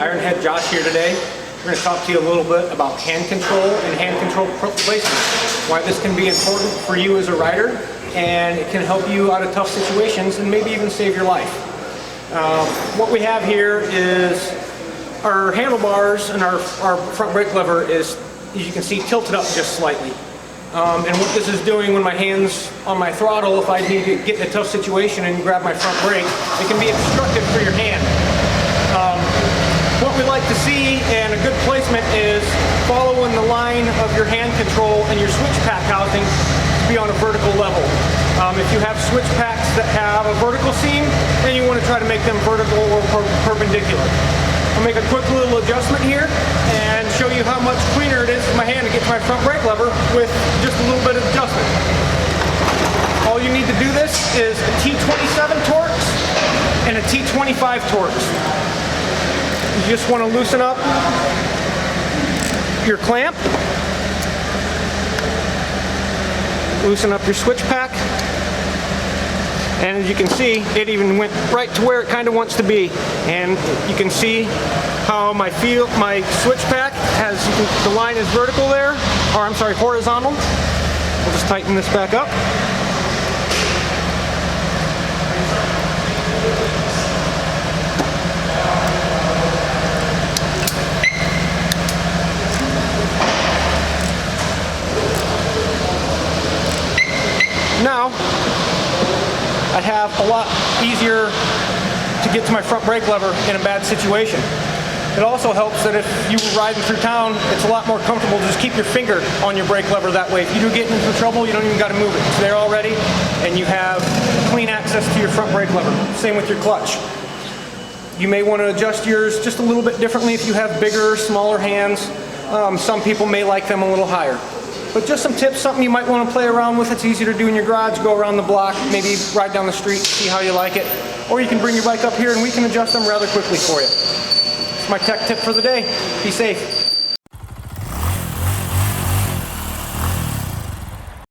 Ironhead Josh here today. We're going to talk to you a little bit about hand control and hand control placement, why this can be important for you as a rider, and it can help you out of tough situations and maybe even save your life. What we have here is our handlebars, and our front brake lever is, as you can see, tilted up just slightly. And what this is doing when my hand's on my throttle, if I need to get in a tough situation and grab my front brake, it can be obstructive for your hand. What we like to see, and a good placement, is following the line of your hand control and your switch pack housing to be on a vertical level. If you have switch packs that have a vertical seam, then you want to try to make them vertical or perpendicular. I'll make a quick little adjustment here and show you how much cleaner it is for my hand to get to my front brake lever with just a little bit of adjustment. All you need to do this is a T27 Torx and a T25 Torx. You just want to loosen up your clamp, loosen up your switch pack, and as you can see, it even went right to where it kind of wants to be. And you can see how my switch pack has, the line is vertical there, or I'm sorry, horizontal. We'll just tighten this back up. Now, I have a lot easier to get to my front brake lever in a bad situation. It also helps that if you were riding through town, it's a lot more comfortable to just keep your finger on your brake lever that way. If you do get into trouble, you don't even got to move it. It's there already, and you have clean access to your front brake lever. Same with your clutch. You may want to adjust yours just a little bit differently if you have bigger, smaller hands. Some people may like them a little higher. But just some tips, something you might want to play around with. It's easy to do in your garage, go around the block, maybe ride down the street, see how you like it. Or you can bring your bike up here and we can adjust them rather quickly for you. It's my tech tip for the day. Be safe.